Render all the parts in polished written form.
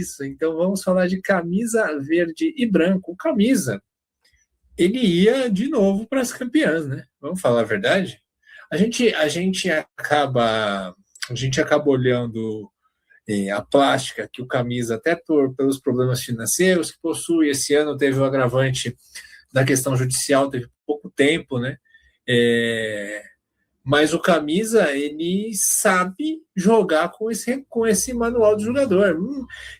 isso. Então vamos falar de camisa verde e branco. O camisa, ele ia de novo para as campeãs, né? Vamos falar a verdade? A gente acaba olhando a plástica que o camisa, até pelos problemas financeiros que possui, esse ano teve o agravante da questão judicial, teve pouco tempo, né? Mas o camisa, ele sabe jogar com esse manual do jogador.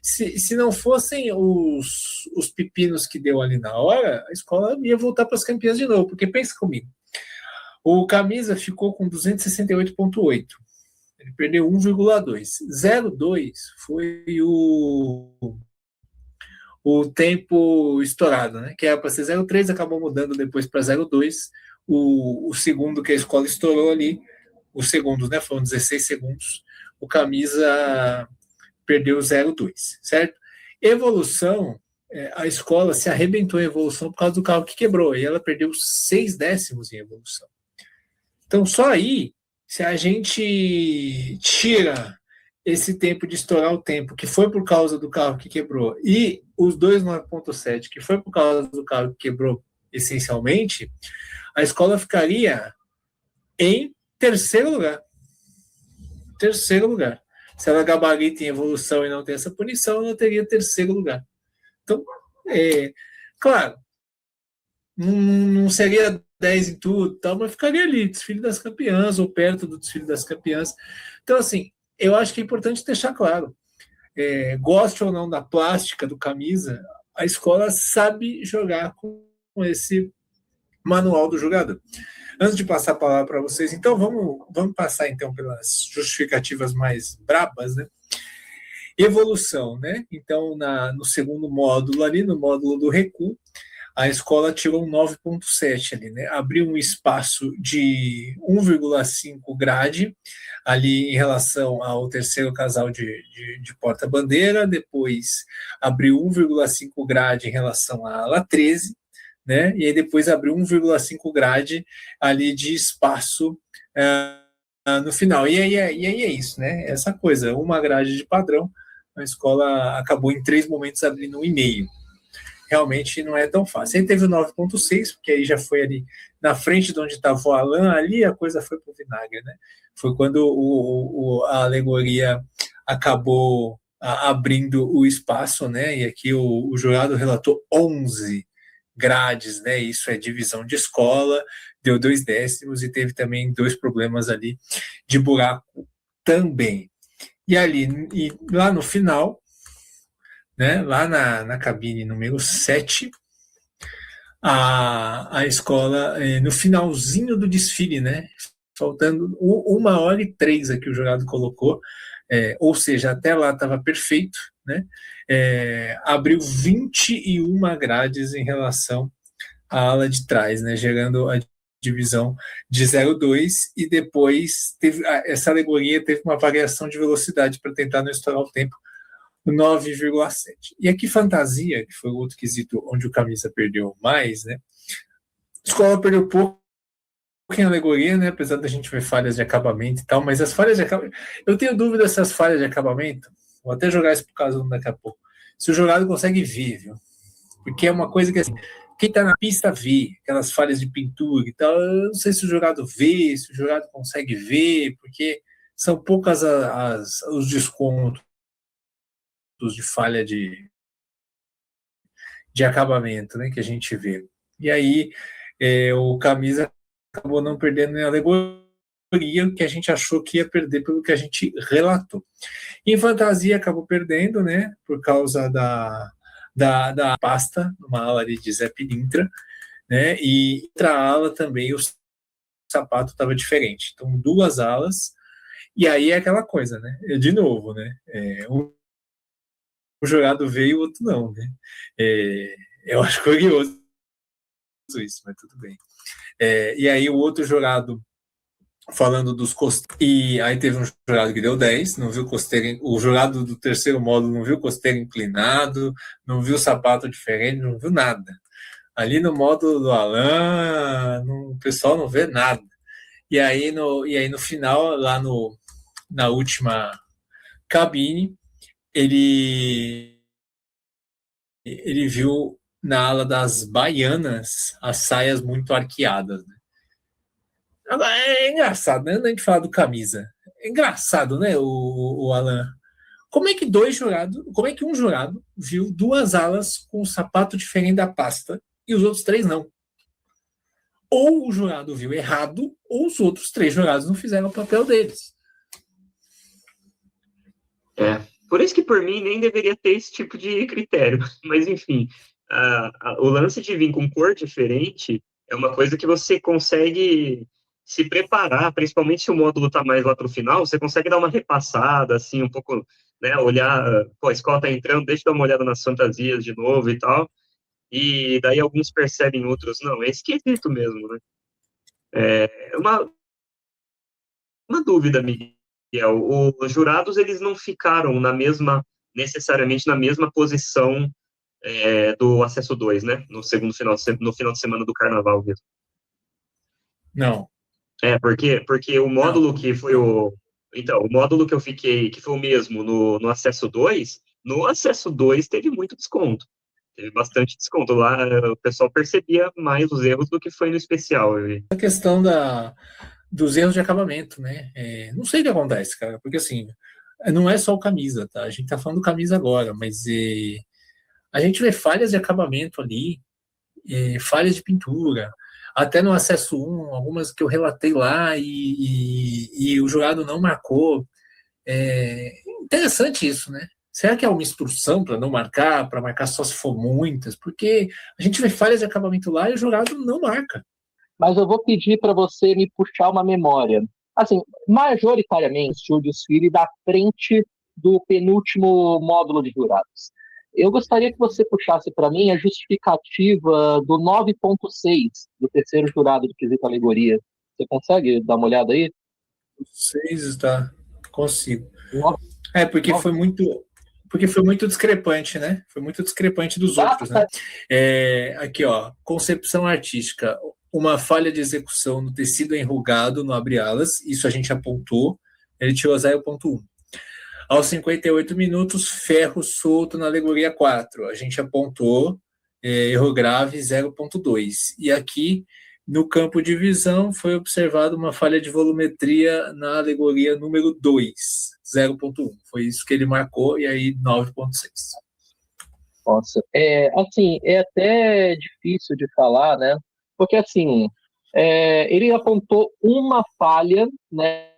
Se não fossem os pepinos que deu ali na hora, a escola ia voltar para as campeãs de novo, porque pensa comigo, o camisa ficou com 268,8. Ele perdeu 1,2. 0,2 foi o tempo estourado, né? Que era para ser 0,3, acabou mudando depois para 0,2. O segundo que a escola estourou ali, os segundos, né? Foram 16 segundos. O camisa perdeu 0,2, certo? Evolução, a escola se arrebentou em evolução por causa do carro que quebrou, e ela perdeu 6 décimos em evolução. Então, só aí, se a gente tira esse tempo de estourar o tempo, que foi por causa do carro que quebrou, e os dois 9,7, que foi por causa do carro que quebrou essencialmente, a escola ficaria em terceiro lugar. Terceiro lugar. Se ela gabarita em evolução e não tem essa punição, ela teria terceiro lugar. Então, claro, não seria 10 em tudo, tal, mas ficaria ali, desfile das campeãs, ou perto do desfile das campeãs. Então, assim, eu acho que é importante deixar claro, goste ou não da plástica, do camisa, a escola sabe jogar com esse manual do jogador. Antes de passar a palavra para vocês, então, vamos passar então pelas justificativas mais brabas, né? Evolução, né? Então, no segundo módulo ali, no módulo do recuo, a escola tirou um 9,7 ali, né? Abriu um espaço de 1,5 grade ali em relação ao terceiro casal de porta-bandeira, depois abriu 1,5 grade em relação à ala 13, né? E aí depois abriu 1,5 grade ali de espaço no final. E aí é isso, né? Essa coisa, uma grade de padrão, a escola acabou em 3 momentos abrindo 1,5. Realmente não é tão fácil. Aí teve o 9,6, porque aí já foi ali na frente de onde estava o Alan, ali a coisa foi para o vinagre, né? Foi quando a alegoria acabou abrindo o espaço, né? E aqui o jurado relatou 11 grades, né? Isso é divisão de escola, deu 2 décimos e teve também 2 problemas ali de buraco também. E lá no final, né, lá na cabine número 7, a escola, no finalzinho do desfile, né, faltando 1h03 aqui o jurado colocou, ou seja, até lá estava perfeito, né, abriu 21 grades em relação à ala de trás, né, gerando a divisão de 0,2, e depois essa alegoria teve uma variação de velocidade para tentar não estourar o tempo, 9,7. E aqui fantasia, que foi o outro quesito onde o camisa perdeu mais, né? A escola perdeu pouco em alegoria, né? Apesar da gente ver falhas de acabamento e tal, mas as falhas de acabamento, eu tenho dúvida se as falhas de acabamento, vou até jogar isso por causa daqui a pouco, se o jurado consegue ver, viu? Porque é uma coisa que, assim, quem tá na pista vê, aquelas falhas de pintura e tal, eu não sei se o jurado vê, se o jurado consegue ver, porque são poucas os descontos de falha de acabamento, né, que a gente vê. E aí o camisa acabou não perdendo em alegoria, que a gente achou que ia perder pelo que a gente relatou. Em fantasia acabou perdendo, né, por causa da pasta, numa ala ali de Zé Pilintra, né, e outra ala também o sapato estava diferente. Então, 2 alas, e aí é aquela coisa, né, de novo, né, o jurado veio e o outro não, né? Eu acho curioso isso, mas tudo bem. E aí o outro jurado, falando dos costeiros, e aí teve um jurado que deu 10, não viu costeiro, o jurado do terceiro módulo não viu costeiro inclinado, não viu sapato diferente, não viu nada. Ali no módulo do Alan, o pessoal não vê nada. E aí no final, lá na última cabine, ele viu na ala das baianas as saias muito arqueadas. Né? Agora, é engraçado, né? A gente fala do camisa. É engraçado, né, o Alan? Como é que um jurado viu duas alas com um sapato diferente da pasta e os outros três não? Ou o jurado viu errado, ou os outros três jurados não fizeram o papel deles. Por isso que, por mim, nem deveria ter esse tipo de critério. Mas, enfim, o lance de vir com cor diferente é uma coisa que você consegue se preparar, principalmente se o módulo está mais lá para o final, você consegue dar uma repassada, assim, um pouco, né, olhar, pô, a escola está entrando, deixa eu dar uma olhada nas fantasias de novo e tal. E daí alguns percebem, outros não. É esquisito mesmo, né? É uma dúvida, Miguel. Os jurados, eles não ficaram necessariamente na mesma posição do acesso 2, né? No final de semana do carnaval mesmo. Não. Porque o módulo que foi Então, o módulo que eu fiquei, que foi o mesmo no acesso 2, no acesso 2 teve muito desconto. Teve bastante desconto. Lá o pessoal percebia mais os erros do que foi no especial. A questão dos erros de acabamento, né? Não sei o que acontece, cara, porque assim, não é só o camisa, tá? A gente tá falando do camisa agora, mas a gente vê falhas de acabamento ali, falhas de pintura, até no acesso 1, algumas que eu relatei lá e o jurado não marcou. Interessante isso, né? Será que é uma instrução para não marcar, para marcar só se for muitas? Porque a gente vê falhas de acabamento lá e o jurado não marca. Mas eu vou pedir para você me puxar uma memória. Assim, majoritariamente, o desfile da frente do penúltimo módulo de jurados. Eu gostaria que você puxasse para mim a justificativa do 9.6 do terceiro jurado do quesito alegoria. Você consegue dar uma olhada aí? 6 está. Consigo. 9. Porque foi muito discrepante, né? Foi muito discrepante dos outros, né? Aqui, ó, concepção artística. Uma falha de execução no tecido enrugado no abre-alas, isso a gente apontou, ele tirou 0.1. Aos 58 minutos, ferro solto na alegoria 4, a gente apontou erro grave 0.2. E aqui, no campo de visão, foi observada uma falha de volumetria na alegoria número 2, 0.1. Foi isso que ele marcou, e aí 9.6. Nossa, assim, é até difícil de falar, né? Porque, assim, ele apontou uma falha, né,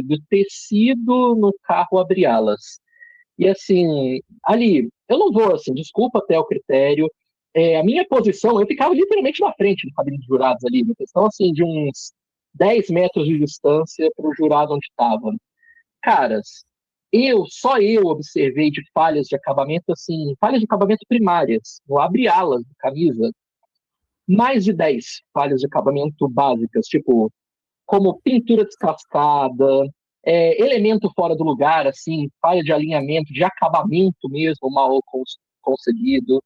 do tecido no carro abre-alas. E, assim, ali, eu não vou, assim, desculpa até o critério, a minha posição, eu ficava literalmente na frente do cabine de jurados ali, uma questão, assim, de uns 10 metros de distância para o jurado onde estava. Caras, só eu observei de falhas de acabamento, assim, falhas de acabamento primárias, no abre-alas de camisa, mais de 10 falhas de acabamento básicas, tipo, como pintura descascada, elemento fora do lugar, assim, falha de alinhamento, de acabamento mesmo, mal conseguido.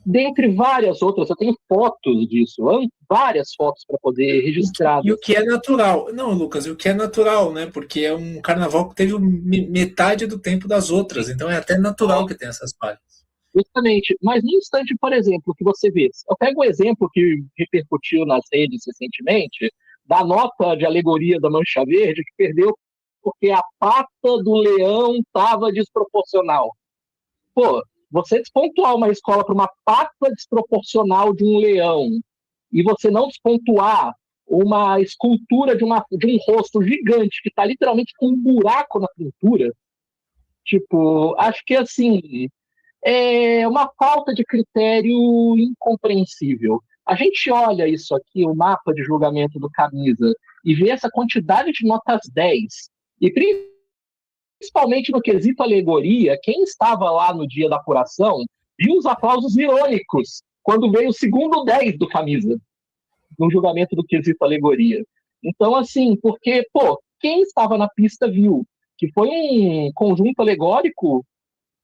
Dentre várias outras, eu tenho fotos disso, várias fotos para poder registrar. E o que é natural. Não, Lucas, o que é natural, né? Porque é um carnaval que teve metade do tempo das outras, então é até natural que tenha essas falhas. Justamente, mas no instante, por exemplo, que você vê, eu pego um exemplo que repercutiu nas redes recentemente, da nota de alegoria da Mancha Verde, que perdeu porque a pata do leão estava desproporcional. Pô, você despontuar uma escola para uma pata desproporcional de um leão e você não despontuar uma escultura de um rosto gigante que está literalmente com um buraco na pintura, tipo, acho que assim, é uma falta de critério incompreensível. A gente olha isso aqui, o mapa de julgamento do Camisa, e vê essa quantidade de notas 10, e principalmente no quesito alegoria, quem estava lá no dia da apuração viu os aplausos irônicos quando veio o segundo 10 do Camisa, no julgamento do quesito alegoria. Então, assim, porque, quem estava na pista viu que foi um conjunto alegórico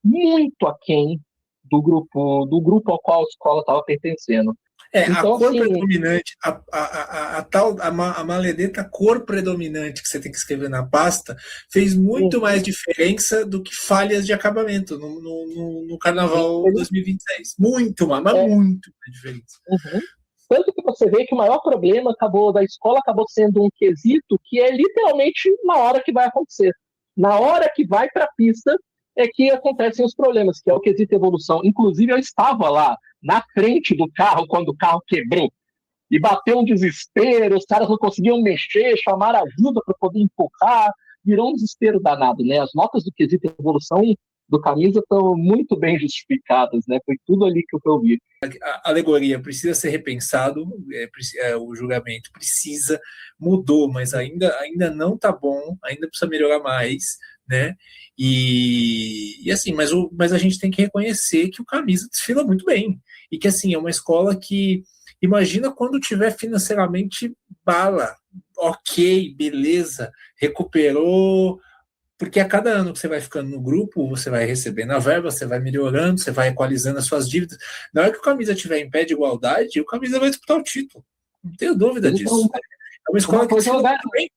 muito aquém do grupo ao qual a escola estava pertencendo. Então, a cor assim, predominante, a maledeta cor predominante que você tem que escrever na pasta fez muito mais diferença do que falhas de acabamento no Carnaval 2026. Muito mais, mas muito mais diferença. Tanto que você vê que o maior problema da escola acabou sendo um quesito que é literalmente na hora que vai acontecer. Na hora que vai para a pista é que acontecem os problemas, que é o quesito evolução. Inclusive, eu estava lá na frente do carro quando o carro quebrou e bateu um desespero, os caras não conseguiam mexer, chamaram ajuda para poder empurrar, virou um desespero danado, né? As notas do quesito evolução do Camisa estão muito bem justificadas, né? Foi tudo ali que eu vi. A alegoria precisa ser repensado, o julgamento mudou, mas ainda não está bom, ainda precisa melhorar mais, né? E assim, mas a gente tem que reconhecer que o Camisa desfila muito bem, e que assim, é uma escola que, imagina quando tiver financeiramente bala, ok, beleza, recuperou, porque a cada ano que você vai ficando no grupo, você vai recebendo a verba, você vai melhorando, você vai equalizando as suas dívidas. Na hora que o Camisa estiver em pé de igualdade, o Camisa vai disputar o título. Não tenho dúvida disso. É uma escola que desfila muito bem.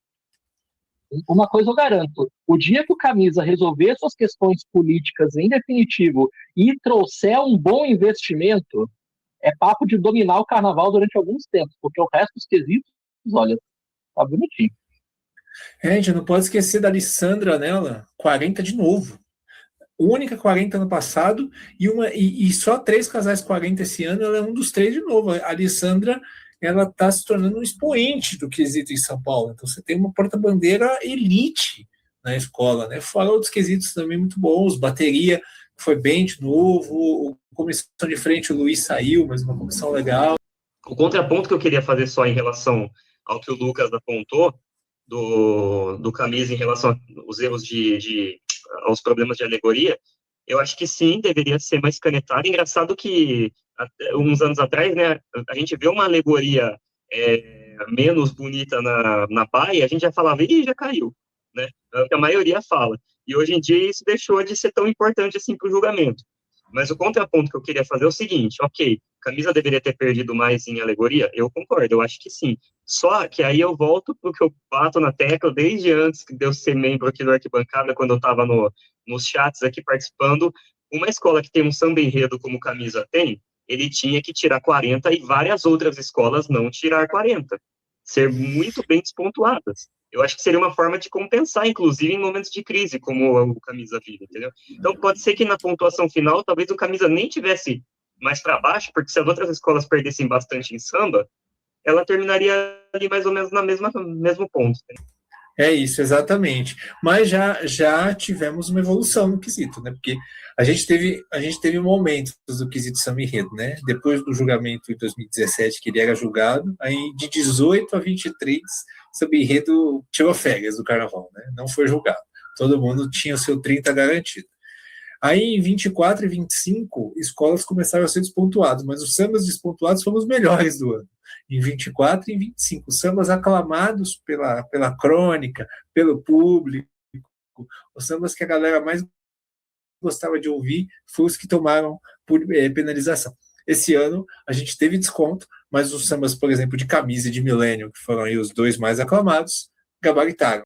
Uma coisa eu garanto, o dia que o Camisa resolver suas questões políticas em definitivo e trouxer um bom investimento, é papo de dominar o carnaval durante alguns tempos, porque o resto dos quesitos, olha, tá bonitinho. A gente não pode esquecer da Alessandra nela, 40 de novo. Única 40 ano passado e só 3 casais 40 esse ano, ela é um dos 3 de novo. A Alessandra, ela está se tornando um expoente do quesito em São Paulo. Então você tem uma porta-bandeira elite na escola, né? Fora outros quesitos também muito bons, bateria foi bem de novo, comissão de frente o Luiz saiu, mas uma comissão legal. O contraponto que eu queria fazer só em relação ao que o Lucas apontou, do Camisa em relação aos erros aos problemas de alegoria, eu acho que sim, deveria ser mais canetado. Engraçado que, uns anos atrás, né, a gente vê uma alegoria menos bonita na baia, a gente já falava, ih, já caiu, né? É o que a maioria fala. E hoje em dia isso deixou de ser tão importante assim para o julgamento. Mas o contraponto que eu queria fazer é o seguinte, ok, Camisa deveria ter perdido mais em alegoria? Eu concordo, eu acho que sim. Só que aí eu volto para o que eu bato na tecla desde antes de eu ser membro aqui do Arquibancada, quando eu estava nos chats aqui participando. Uma escola que tem um samba enredo como Camisa tem, ele tinha que tirar 40 e várias outras escolas não tirar 40. Ser muito bem despontuadas. Eu acho que seria uma forma de compensar, inclusive em momentos de crise, como o Camisa vive, entendeu? Então pode ser que na pontuação final, talvez o Camisa nem tivesse mais para baixo, porque se as outras escolas perdessem bastante em samba, ela terminaria ali mais ou menos no mesmo ponto. É isso, exatamente. Mas já tivemos uma evolução no quesito, né? Porque a gente teve momentos do quesito samba enredo, né? Depois do julgamento em 2017, que ele era julgado, aí de 18 a 23, samba enredo tirou férias do carnaval, né? Não foi julgado. Todo mundo tinha o seu 30 garantido. Aí, em 24 e 25, escolas começaram a ser despontuadas, mas os sambas despontuados foram os melhores do ano. Em 24 e em 25, sambas aclamados pela crônica, pelo público, os sambas que a galera mais gostava de ouvir foram os que tomaram por penalização. Esse ano, a gente teve desconto, mas os sambas, por exemplo, de Camisa e de Milênio, que foram aí os 2 mais aclamados, gabaritaram.